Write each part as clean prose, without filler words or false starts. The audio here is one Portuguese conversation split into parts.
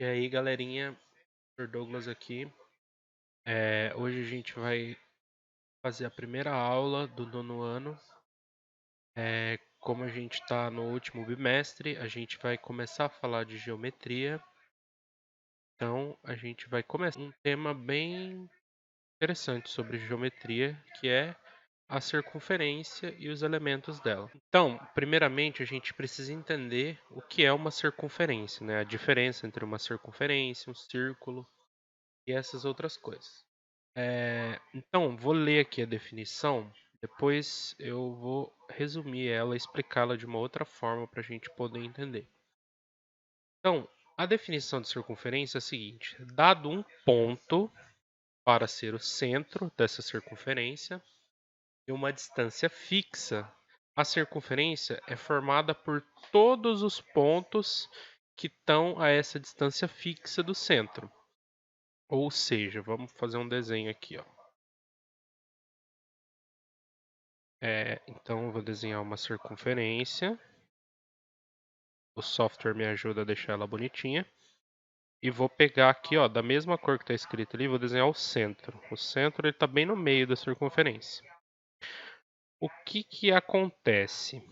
E aí, galerinha, Dr. Douglas aqui. Hoje a gente vai fazer a primeira aula do nono ano. Como a gente está no último bimestre, a gente vai começar a falar de geometria. Então, a gente vai começar um tema bem interessante sobre geometria, que é a circunferência e os elementos dela. Então, primeiramente, a gente precisa entender o que é uma circunferência, né? A diferença entre uma circunferência, um círculo e essas outras coisas. Então, vou ler aqui a definição, depois eu vou resumir ela e explicá-la de uma outra forma para a gente poder entender. Então, a definição de circunferência é a seguinte: dado um ponto para ser o centro dessa circunferência e uma distância fixa, a circunferência é formada por todos os pontos que estão a essa distância fixa do centro. Ou seja, vamos fazer um desenho aqui, ó. Então eu vou desenhar uma circunferência. O software me ajuda a deixar ela bonitinha. E vou pegar aqui, ó, da mesma cor que está escrito ali, vou desenhar o centro. O centro está bem no meio da circunferência. O que acontece?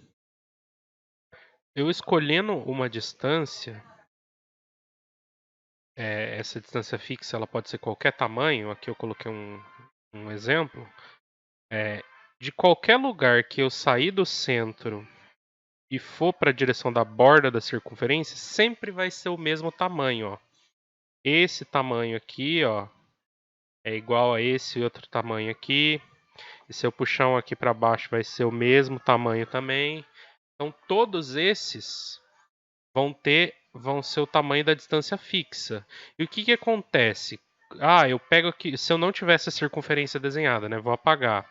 Eu escolhendo uma distância, essa distância fixa ela pode ser qualquer tamanho. Aqui eu coloquei um exemplo. De qualquer lugar que eu sair do centro e for para a direção da borda da circunferência, sempre vai ser o mesmo tamanho, ó. Esse tamanho aqui, ó, é igual a esse outro tamanho aqui. E se eu puxar um aqui para baixo, vai ser o mesmo tamanho também. Então, todos esses vão ser o tamanho da distância fixa. E o que acontece? Eu pego aqui, se eu não tivesse a circunferência desenhada, né, vou apagar.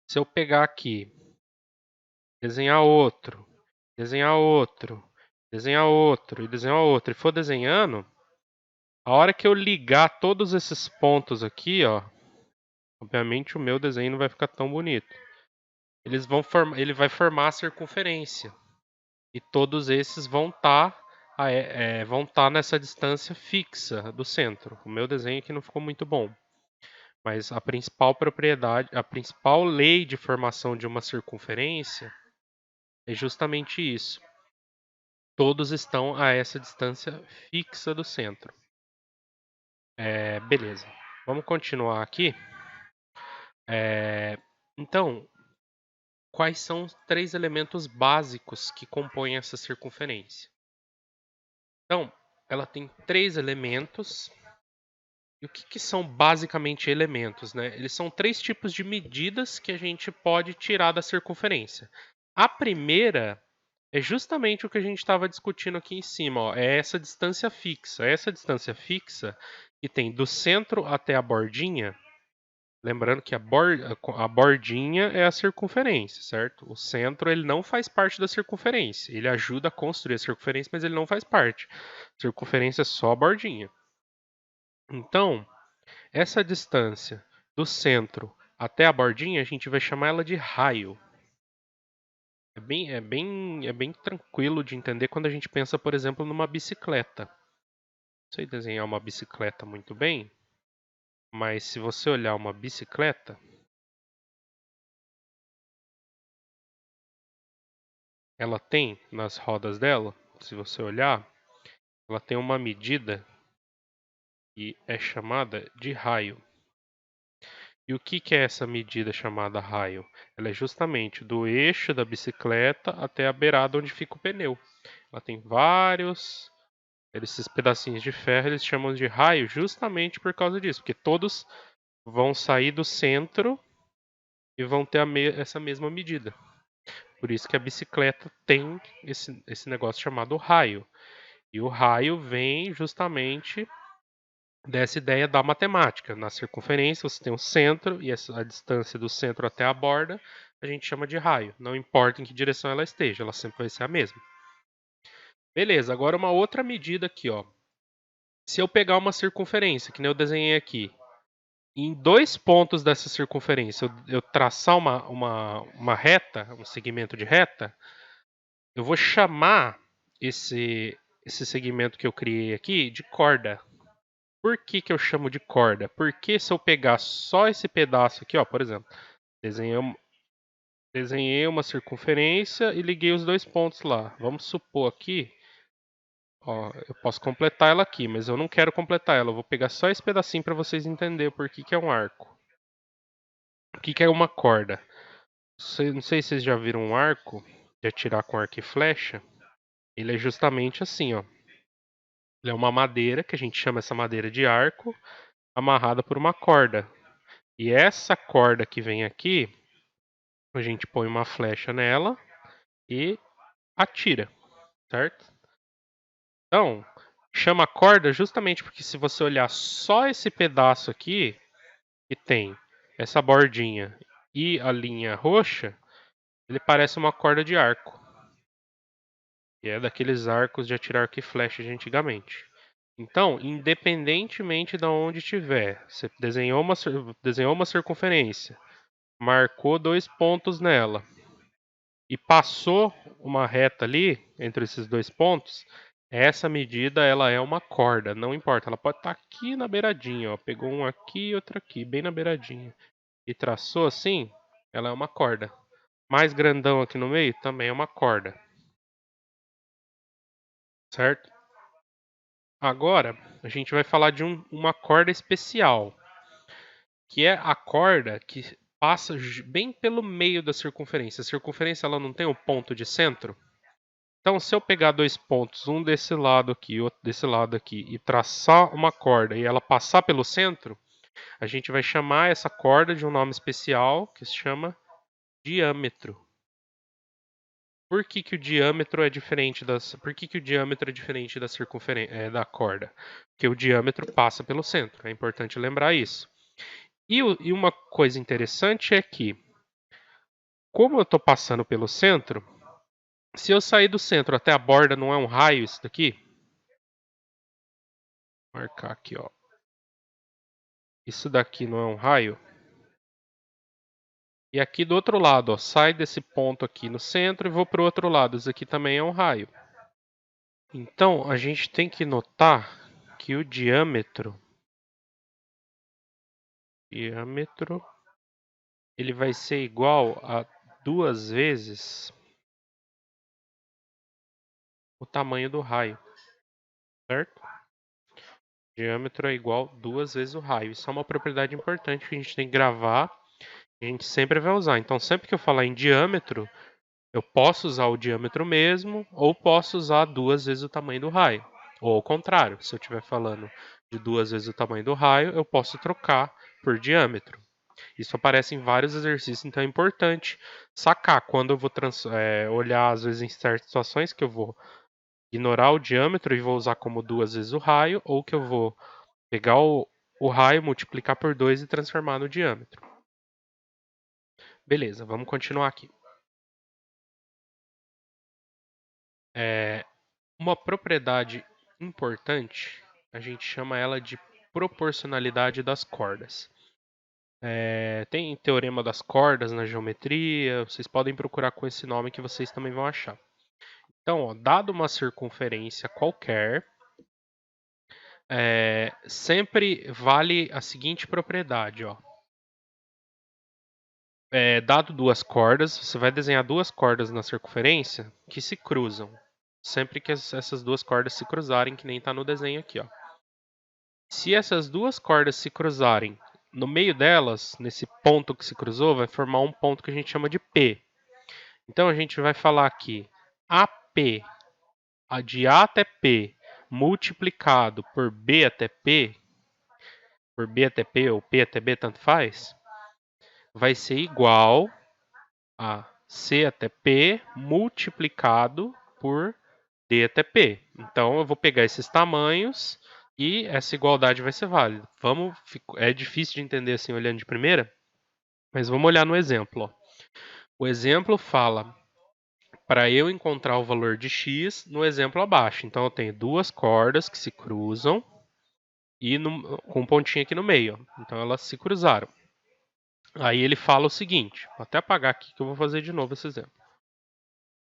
Se eu pegar aqui, desenhar outro, desenhar outro, desenhar outro e desenhar outro, e for desenhando, a hora que eu ligar todos esses pontos aqui, ó, obviamente o meu desenho não vai ficar tão bonito. Ele vai formar a circunferência. E todos esses vão estar nessa distância fixa do centro. O meu desenho aqui não ficou muito bom. Mas a principal propriedade, a principal lei de formação de uma circunferência é justamente isso. Todos estão a essa distância fixa do centro. Beleza. Vamos continuar aqui. Então, quais são os três elementos básicos que compõem essa circunferência? Então, ela tem três elementos. E o que são basicamente elementos, né? Eles são três tipos de medidas que a gente pode tirar da circunferência. A primeira é justamente o que a gente estava discutindo aqui em cima, ó, é essa distância fixa. Essa distância fixa que tem do centro até a bordinha. Lembrando que a bordinha é a circunferência, certo? O centro ele não faz parte da circunferência. Ele ajuda a construir a circunferência, mas ele não faz parte. Circunferência é só a bordinha. Então, essa distância do centro até a bordinha, a gente vai chamar ela de raio. É bem tranquilo de entender quando a gente pensa, por exemplo, numa bicicleta. Não sei desenhar uma bicicleta muito bem, mas se você olhar uma bicicleta, ela tem nas rodas dela, se você olhar, ela tem uma medida que é chamada de raio. E o que é essa medida chamada raio? Ela é justamente do eixo da bicicleta até a beirada onde fica o pneu. Ela tem vários, esses pedacinhos de ferro, eles chamam de raio justamente por causa disso, porque todos vão sair do centro e vão ter essa mesma medida. Por isso que a bicicleta tem esse negócio chamado raio. E o raio vem justamente dessa ideia da matemática. Na circunferência você tem o centro e a distância do centro até a borda a gente chama de raio. Não importa em que direção ela esteja, ela sempre vai ser a mesma. Beleza, agora uma outra medida aqui, ó. Se eu pegar uma circunferência, que nem eu desenhei aqui, em dois pontos dessa circunferência eu traçar uma reta, um segmento de reta, eu vou chamar esse segmento que eu criei aqui de corda. Por que que eu chamo de corda? Porque se eu pegar só esse pedaço aqui, ó, por exemplo, desenhei uma circunferência e liguei os dois pontos lá. Vamos supor aqui, ó, eu posso completar ela aqui, mas eu não quero completar ela. Eu vou pegar só esse pedacinho para vocês entenderem por que que é um arco. O que que é uma corda? Não sei se vocês já viram um arco de atirar com arco e flecha. Ele é justamente assim, ó. Ele é uma madeira, que a gente chama essa madeira de arco, amarrada por uma corda. E essa corda que vem aqui, a gente põe uma flecha nela e atira, certo? Então, chama corda justamente porque se você olhar só esse pedaço aqui, que tem essa bordinha e a linha roxa, ele parece uma corda de arco. Que é daqueles arcos de atirar arco e flecha de antigamente. Então, independentemente de onde estiver, você desenhou uma circunferência, marcou dois pontos nela e passou uma reta ali entre esses dois pontos, essa medida ela é uma corda, não importa, ela pode estar aqui na beiradinha, ó, pegou um aqui e outro aqui, bem na beiradinha, e traçou assim, ela é uma corda. Mais grandão aqui no meio também é uma corda, certo? Agora, a gente vai falar de uma corda especial, que é a corda que passa bem pelo meio da circunferência. A circunferência ela não tem o ponto de centro. Então, se eu pegar dois pontos, um desse lado aqui, outro desse lado aqui, e traçar uma corda e ela passar pelo centro, a gente vai chamar essa corda de um nome especial que se chama diâmetro. Por que que o diâmetro é diferente por que que o diâmetro é diferente da circunferência, da corda? Porque o diâmetro passa pelo centro. É importante lembrar isso. E uma coisa interessante é que, como eu estou passando pelo centro, se eu sair do centro até a borda, não é um raio isso daqui? Vou marcar aqui, ó. Isso daqui não é um raio? E aqui do outro lado, ó, sai desse ponto aqui no centro e vou para o outro lado. Isso aqui também é um raio. Então, a gente tem que notar que o diâmetro ele vai ser igual a 2 vezes o tamanho do raio, certo? O diâmetro é igual 2 vezes o raio. Isso é uma propriedade importante que a gente tem que gravar e a gente sempre vai usar. Então, sempre que eu falar em diâmetro, eu posso usar o diâmetro mesmo ou posso usar 2 vezes o tamanho do raio. Ou ao contrário, se eu estiver falando de 2 vezes o tamanho do raio, eu posso trocar por diâmetro. Isso aparece em vários exercícios, então é importante sacar quando eu vou olhar, às vezes, em certas situações que eu vou ignorar o diâmetro e vou usar como 2 vezes o raio, ou que eu vou pegar o raio, multiplicar por 2 e transformar no diâmetro. Beleza, vamos continuar aqui. Uma propriedade importante, a gente chama ela de proporcionalidade das cordas. Tem teorema das cordas na geometria, vocês podem procurar com esse nome que vocês também vão achar. Então, ó, dado uma circunferência qualquer, sempre vale a seguinte propriedade, ó. Dado duas cordas, você vai desenhar duas cordas na circunferência que se cruzam. Sempre que essas duas cordas se cruzarem, que nem está no desenho aqui, ó. Se essas duas cordas se cruzarem, no meio delas, nesse ponto que se cruzou, vai formar um ponto que a gente chama de P. Então a gente vai falar aqui AP, de A até P, multiplicado por B até P, por B até P ou P até B, tanto faz, vai ser igual a C até P multiplicado por D até P. Então eu vou pegar esses tamanhos e essa igualdade vai ser válida. É difícil de entender assim olhando de primeira, mas vamos olhar no exemplo. Ó. O exemplo fala para eu encontrar o valor de x no exemplo abaixo. Então eu tenho duas cordas que se cruzam e com um pontinho aqui no meio. Ó. Então elas se cruzaram. Aí ele fala o seguinte, vou até apagar aqui que eu vou fazer de novo esse exemplo.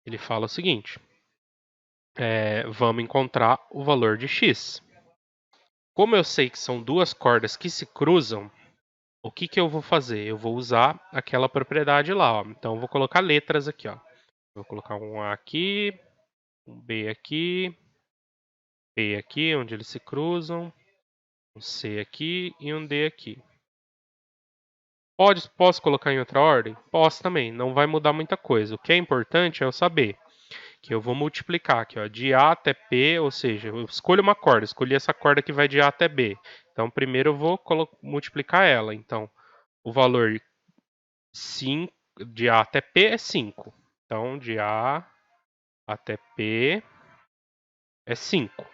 Ele fala o seguinte: vamos encontrar o valor de x. Como eu sei que são duas cordas que se cruzam, o que que eu vou fazer? Eu vou usar aquela propriedade lá, ó. Então, eu vou colocar letras aqui, ó. Vou colocar um A aqui, um B aqui, onde eles se cruzam, um C aqui e um D aqui. Posso colocar em outra ordem? Posso também, não vai mudar muita coisa. O que é importante é eu saber que eu vou multiplicar aqui, ó, de A até P, ou seja, eu escolho uma corda, escolhi essa corda que vai de A até B. Então, primeiro eu vou multiplicar ela. Então, o valor 5, de A até P é 5. Então, de A até P é 5.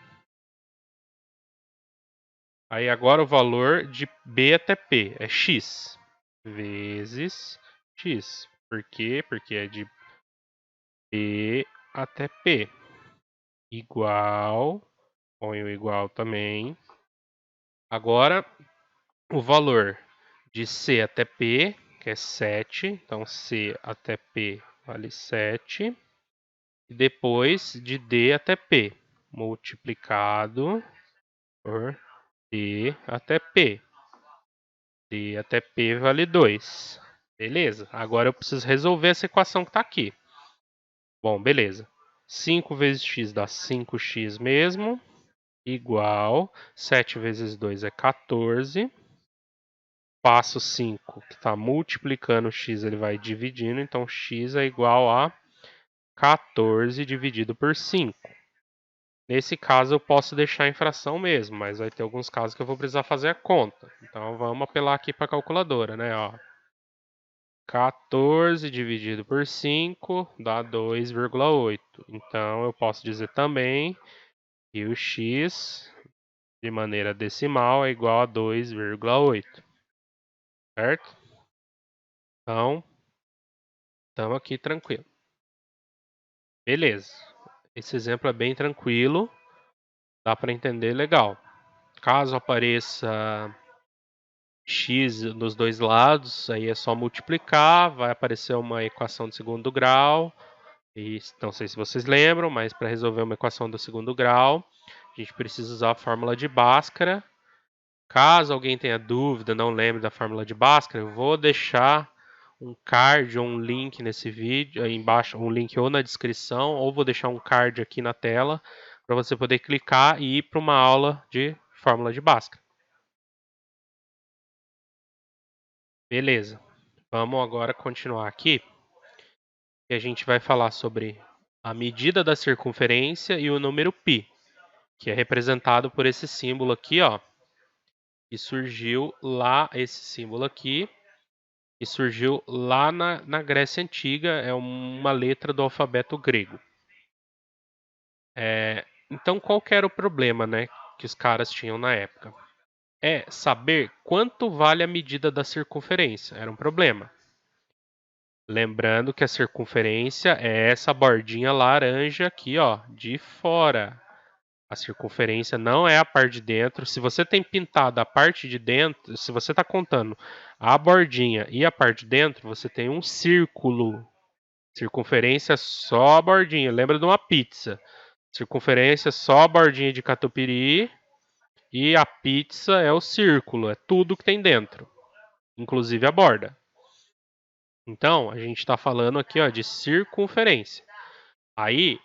Aí agora o valor de B até P é x vezes x. Por quê? Porque é de B até P igual, põe o igual também. Agora o valor de C até P, que é 7. Então C até P vale 7. E depois de D até P, multiplicado por D até P. D até P vale 2. Beleza. Agora eu preciso resolver essa equação que está aqui. Bom, beleza. 5 vezes x dá 5x mesmo. Igual. 7 vezes 2 é 14. Passo 5, que está multiplicando x, ele vai dividindo. Então, x é igual a 14 dividido por 5. Nesse caso, eu posso deixar em fração mesmo, mas vai ter alguns casos que eu vou precisar fazer a conta. Então, vamos apelar aqui para a calculadora, né? Ó, 14 dividido por 5 dá 2,8. Então, eu posso dizer também que o x, de maneira decimal, é igual a 2,8. Certo? Então, estamos aqui tranquilo. Beleza. Esse exemplo é bem tranquilo. Dá para entender legal. Caso apareça x nos dois lados, aí é só multiplicar, vai aparecer uma equação de segundo grau. E não sei se vocês lembram, mas para resolver uma equação do segundo grau, a gente precisa usar a fórmula de Bhaskara. Caso alguém tenha dúvida, não lembre da fórmula de Bhaskara, eu vou deixar um card ou um link nesse vídeo, aí embaixo, um link ou na descrição, ou vou deixar um card aqui na tela para você poder clicar e ir para uma aula de fórmula de Bhaskara. Beleza. Vamos agora continuar aqui. E a gente vai falar sobre a medida da circunferência e o número π, que é representado por esse símbolo aqui, ó, que surgiu lá, esse símbolo aqui, que surgiu lá na Grécia Antiga, é uma letra do alfabeto grego. Então, qual que era o problema, né, que os caras tinham na época? É saber quanto vale a medida da circunferência, era um problema. Lembrando que a circunferência é essa bordinha laranja aqui, ó, de fora. A circunferência não é a parte de dentro. Se você tem pintado a parte de dentro, se você está contando a bordinha e a parte de dentro, você tem um círculo. Circunferência só a bordinha. Lembra de uma pizza? Circunferência só a bordinha de catupiry e a pizza é o círculo, é tudo que tem dentro, inclusive a borda. Então, a gente está falando aqui, ó, de circunferência. Aí, o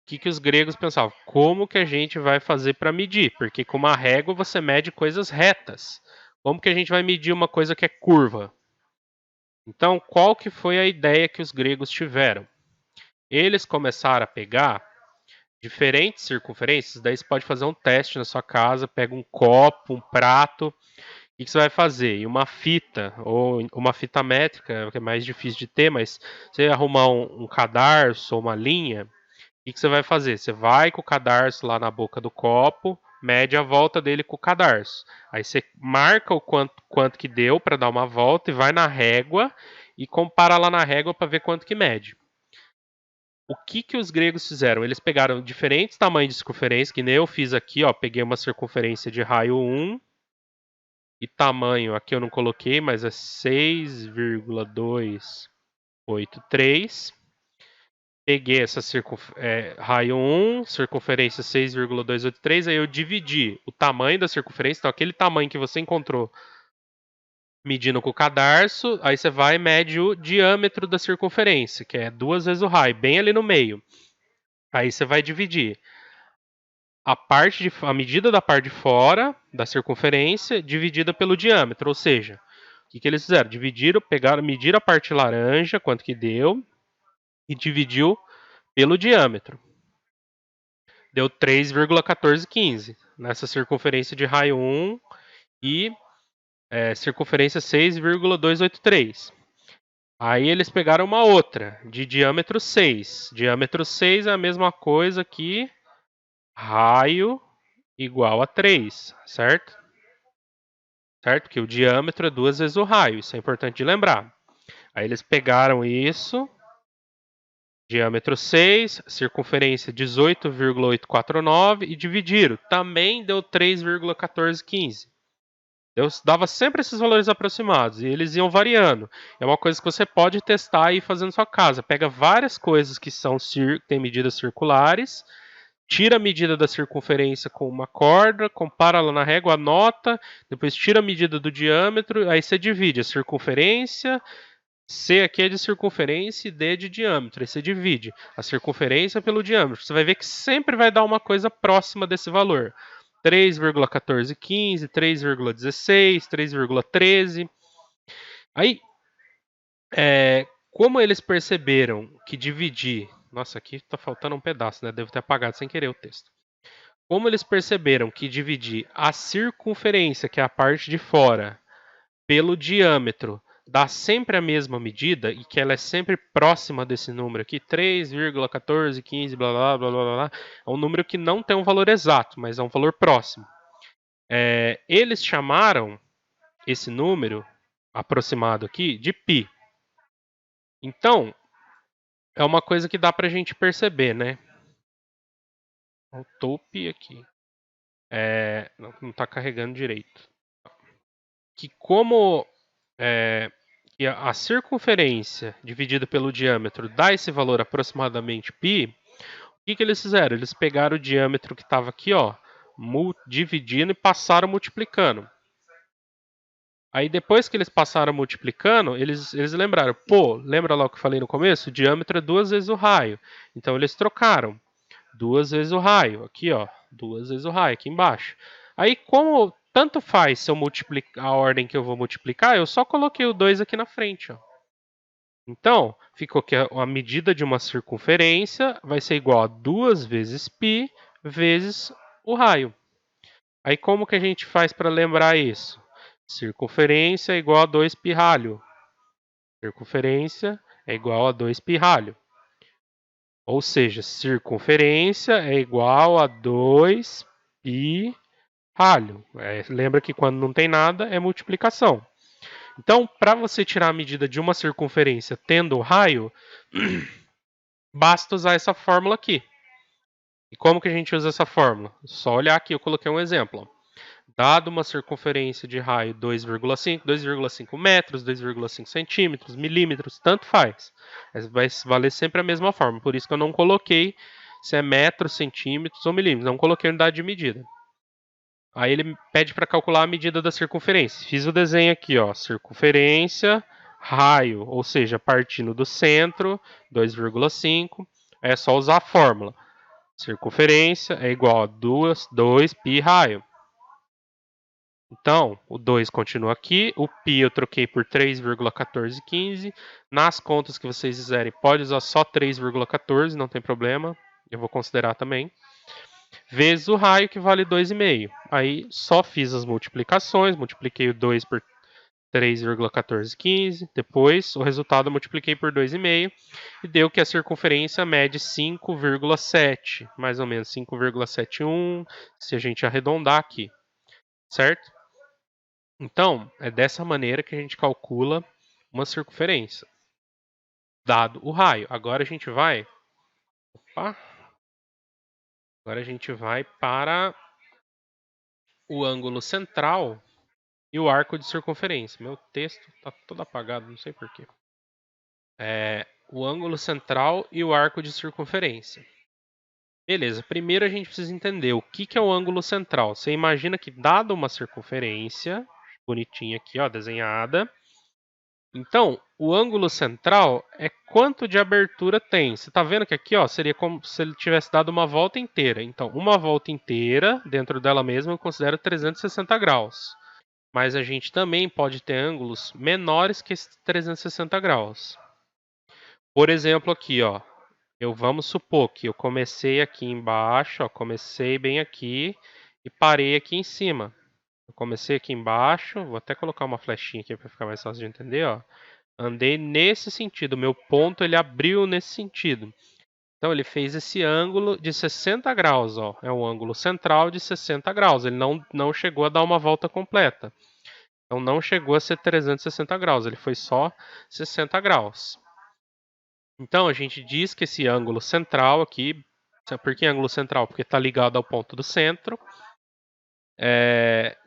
que os gregos pensavam? Como que a gente vai fazer para medir? Porque com uma régua você mede coisas retas. Como que a gente vai medir uma coisa que é curva? Então, qual que foi a ideia que os gregos tiveram? Eles começaram a pegar diferentes circunferências, daí você pode fazer um teste na sua casa, pega um copo, um prato, o que você vai fazer? E uma fita, ou uma fita métrica, que é mais difícil de ter, mas você arrumar um cadarço ou uma linha, o que você vai fazer? Você vai com o cadarço lá na boca do copo, mede a volta dele com o cadarço. Aí você marca o quanto que deu para dar uma volta e vai na régua e compara lá na régua para ver quanto que mede. O que os gregos fizeram? Eles pegaram diferentes tamanhos de circunferência, que nem eu fiz aqui, ó, peguei uma circunferência de raio 1 e tamanho, aqui eu não coloquei, mas é 6,283. peguei essa raio 1, circunferência 6,283, aí eu dividi o tamanho da circunferência, então aquele tamanho que você encontrou medindo com o cadarço, aí você vai e mede o diâmetro da circunferência, que é 2 vezes o raio, bem ali no meio. Aí você vai dividir a medida da parte de fora da circunferência dividida pelo diâmetro, ou seja, o que eles fizeram? Mediram a parte laranja, quanto que deu, e dividiu pelo diâmetro. Deu 3,1415 nessa circunferência de raio 1 e circunferência 6,283. Aí eles pegaram uma outra, de diâmetro 6. Diâmetro 6 é a mesma coisa que raio igual a 3, certo? Certo? Que o diâmetro é 2 vezes o raio, isso é importante de lembrar. Aí eles pegaram isso, diâmetro 6, circunferência 18,849 e dividiram. Também deu 3,1415. Eu dava sempre esses valores aproximados e eles iam variando. É uma coisa que você pode testar e ir fazendo na sua casa. Pega várias coisas que têm medidas circulares, tira a medida da circunferência com uma corda, compara lá na régua, anota, depois tira a medida do diâmetro, aí você divide a circunferência. C aqui é de circunferência e D é de diâmetro. Aí você divide a circunferência pelo diâmetro. Você vai ver que sempre vai dar uma coisa próxima desse valor. 3,1415, 3,16, 3,13. Aí, como eles perceberam que dividir... Nossa, aqui está faltando um pedaço, né? Devo ter apagado sem querer o texto. Como eles perceberam que dividir a circunferência, que é a parte de fora, pelo diâmetro dá sempre a mesma medida e que ela é sempre próxima desse número aqui, 3,1415, blá blá blá blá blá, é um número que não tem um valor exato, mas é um valor próximo. Eles chamaram esse número aproximado aqui de π. Então, é uma coisa que dá pra gente perceber, né? Faltou π aqui. Não está carregando direito. Que como que a circunferência dividida pelo diâmetro dá esse valor aproximadamente π, o que eles fizeram? Eles pegaram o diâmetro que estava aqui, ó, dividindo e passaram multiplicando. Aí depois que eles passaram multiplicando, eles lembraram, pô, lembra lá o que eu falei no começo? O diâmetro é 2 vezes o raio. Então eles trocaram 2 vezes o raio, aqui ó, 2 vezes o raio, aqui embaixo. Aí como tanto faz se eu multiplicar a ordem que eu vou multiplicar, eu só coloquei o 2 aqui na frente, ó. Então, ficou que a medida de uma circunferência vai ser igual a 2 vezes π vezes o raio. Aí como que a gente faz para lembrar isso? Circunferência é igual a 2 π ralho. Circunferência é igual a 2 π ralho. Ou seja, circunferência é igual a 2 π ralho. Lembra que quando não tem nada é multiplicação. Então, para você tirar a medida de uma circunferência tendo o raio, basta usar essa fórmula aqui. E como que a gente usa essa fórmula? Só olhar aqui, eu coloquei um exemplo. Dado uma circunferência de raio 2,5 metros, 2,5 centímetros, milímetros, tanto faz. Vai valer sempre a mesma forma. Por isso que eu não coloquei se é metros, centímetros ou milímetros. Não coloquei unidade de medida. Aí ele pede para calcular a medida da circunferência. Fiz o desenho aqui, ó, circunferência, raio, ou seja, partindo do centro, 2,5. É só usar a fórmula. Circunferência é igual a 2 π raio. Então, o 2 continua aqui, o π eu troquei por 3,1415. Nas contas que vocês fizerem, pode usar só 3,14, não tem problema. Eu vou considerar também. Vezes o raio, que vale 2,5. Aí só fiz as multiplicações, multipliquei o 2 por 3,1415. Depois, o resultado eu multipliquei por 2,5 e deu que a circunferência mede 5,7, mais ou menos 5,71, se a gente arredondar aqui, certo? Então, é dessa maneira que a gente calcula uma circunferência, dado o raio. Agora a gente vai para o ângulo central e o arco de circunferência. Meu texto está todo apagado, não sei porquê. o ângulo central e o arco de circunferência. Beleza, primeiro a gente precisa entender o que é o ângulo central. Você imagina que dada uma circunferência, bonitinha aqui, ó, desenhada. Então, o ângulo central é quanto de abertura tem. Você está vendo que aqui, ó, seria como se ele tivesse dado uma volta inteira. Então, uma volta inteira dentro dela mesma eu considero 360 graus. Mas a gente também pode ter ângulos menores que esses 360 graus. Por exemplo, aqui, ó, vamos supor que eu comecei aqui embaixo, ó, comecei bem aqui e parei aqui em cima. Eu comecei aqui embaixo, vou até colocar uma flechinha aqui para ficar mais fácil de entender, ó. Andei nesse sentido, meu ponto ele abriu nesse sentido. Então ele fez esse ângulo de 60 graus, ó. É um ângulo central de 60 graus. Ele não chegou a dar uma volta completa. Então não chegou a ser 360 graus, ele foi só 60 graus. Então a gente diz que esse ângulo central aqui, por que ângulo central? Porque está ligado ao ponto do centro,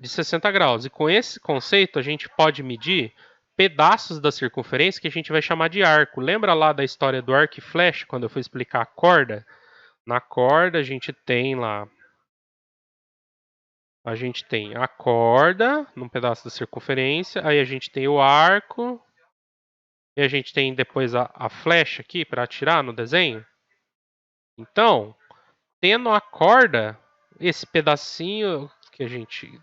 de 60 graus. E com esse conceito a gente pode medir pedaços da circunferência que a gente vai chamar de arco. Lembra lá da história do arco e flecha, quando eu fui explicar a corda? Na corda a gente tem lá, a gente tem a corda num pedaço da circunferência, aí a gente tem o arco, e a gente tem depois a flecha aqui para atirar no desenho. Então, tendo a corda, esse pedacinho que a gente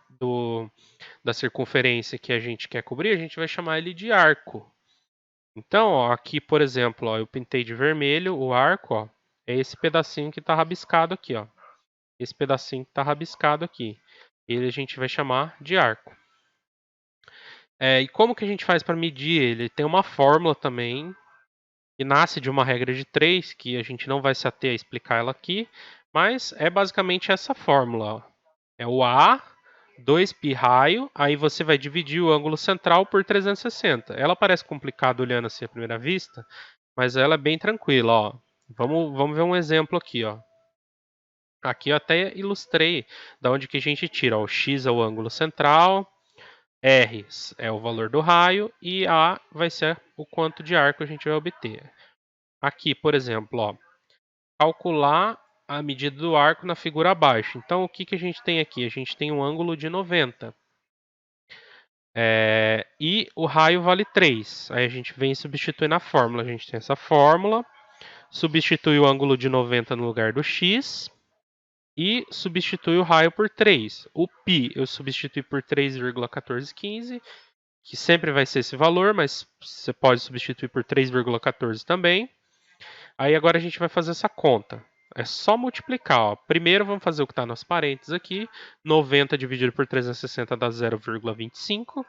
da circunferência que a gente quer cobrir, a gente vai chamar ele de arco. Então, ó, aqui, por exemplo, ó, eu pintei de vermelho o arco, ó, é esse pedacinho que está rabiscado aqui, ó. Esse pedacinho que está rabiscado aqui. Ele a gente vai chamar de arco. E como que a gente faz para medir ele? Ele tem uma fórmula também, que nasce de uma regra de 3, que a gente não vai se ater a explicar ela aqui, mas é basicamente essa fórmula, ó. É o A, 2π raio, aí você vai dividir o ângulo central por 360. Ela parece complicada olhando assim à primeira vista, mas ela é bem tranquila, ó. Vamos ver um exemplo aqui, ó. Aqui eu até ilustrei da onde que a gente tira. Ó, o x é o ângulo central, R é o valor do raio e A vai ser o quanto de arco a gente vai obter. Aqui, por exemplo, ó, calcular a medida do arco na figura abaixo. Então, o que, que a gente tem aqui? A gente tem um ângulo de 90. E o raio vale 3. Aí a gente vem substituir na fórmula. A gente tem essa fórmula, substitui o ângulo de 90 no lugar do x e substitui o raio por 3. O π eu substituí por 3,1415, que sempre vai ser esse valor, mas você pode substituir por 3,14 também. Aí agora a gente vai fazer essa conta. É só multiplicar. Ó. Primeiro vamos fazer o que está nos parênteses aqui. 90 dividido por 360 dá 0,25.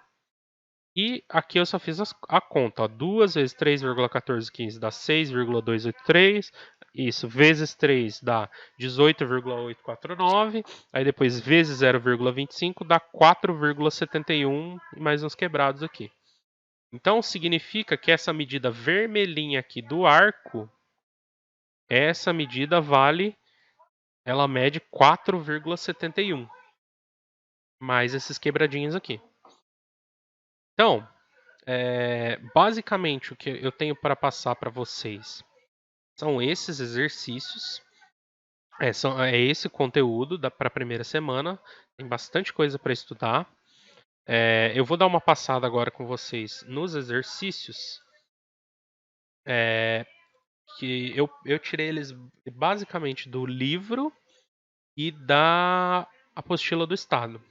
E aqui eu só fiz a conta. Ó. 2 vezes 3,1415 dá 6,283. Isso, vezes 3 dá 18,849. Aí depois vezes 0,25 dá 4,71. E mais uns quebrados aqui. Então significa que essa medida vermelhinha aqui do arco, essa medida ela mede 4,71. Mais esses quebradinhos aqui. Então, basicamente o que eu tenho para passar para vocês são esses exercícios. É esse conteúdo para a primeira semana. Tem bastante coisa para estudar. Eu vou dar uma passada agora com vocês nos exercícios. Que eu tirei eles basicamente do livro e da apostila do Estado.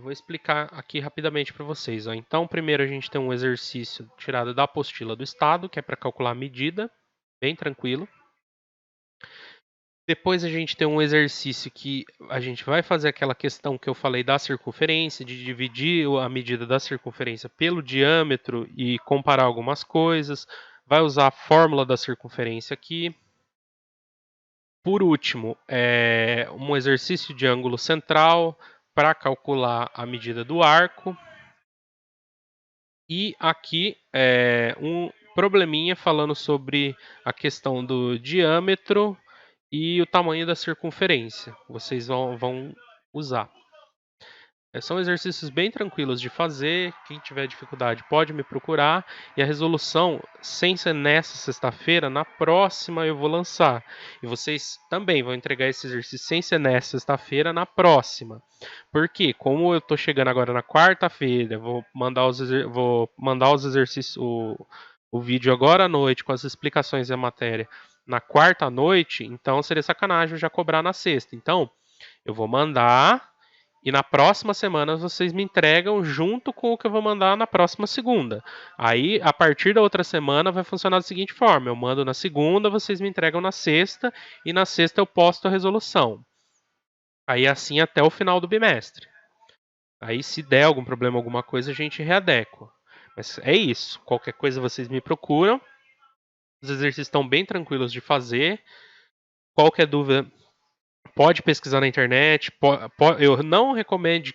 Vou explicar aqui rapidamente para vocês. Ó. Então, primeiro a gente tem um exercício tirado da apostila do Estado, que é para calcular a medida, bem tranquilo. Depois a gente tem um exercício que a gente vai fazer aquela questão que eu falei da circunferência, de dividir a medida da circunferência pelo diâmetro e comparar algumas coisas. Vai usar a fórmula da circunferência aqui. Por último, um exercício de ângulo central para calcular a medida do arco. E aqui um probleminha falando sobre a questão do diâmetro e o tamanho da circunferência. Vocês vão usar. São exercícios bem tranquilos de fazer. Quem tiver dificuldade pode me procurar. E a resolução, sem ser nessa sexta-feira, na próxima eu vou lançar. E vocês também vão entregar esse exercício sem ser nessa sexta-feira, na próxima. Porque, como eu estou chegando agora na quarta-feira, vou mandar os exercícios, o vídeo agora à noite com as explicações da matéria na quarta à noite, então seria sacanagem eu já cobrar na sexta. Então, eu vou mandar e na próxima semana vocês me entregam junto com o que eu vou mandar na próxima segunda. Aí, a partir da outra semana, vai funcionar da seguinte forma: eu mando na segunda, vocês me entregam na sexta, e na sexta eu posto a resolução. Aí, assim, até o final do bimestre. Aí, se der algum problema, alguma coisa, a gente readequa. Mas é isso. Qualquer coisa vocês me procuram. Os exercícios estão bem tranquilos de fazer. Qualquer dúvida, pode pesquisar na internet. Eu não recomendo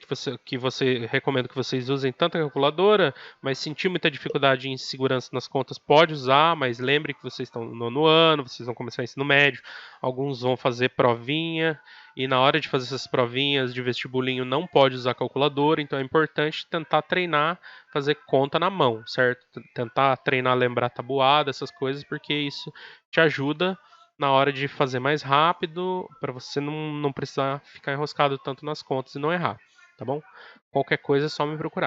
recomendo que vocês usem tanta calculadora, mas sentir muita dificuldade em segurança nas contas, pode usar, mas lembre que vocês estão no nono ano, vocês vão começar o ensino médio, alguns vão fazer provinha, e na hora de fazer essas provinhas de vestibulinho não pode usar calculadora, então é importante tentar treinar, fazer conta na mão, certo? Tentar treinar, lembrar tabuada, essas coisas, porque isso te ajuda na hora de fazer mais rápido, para você não precisar ficar enroscado tanto nas contas e não errar, tá bom? Qualquer coisa é só me procurar.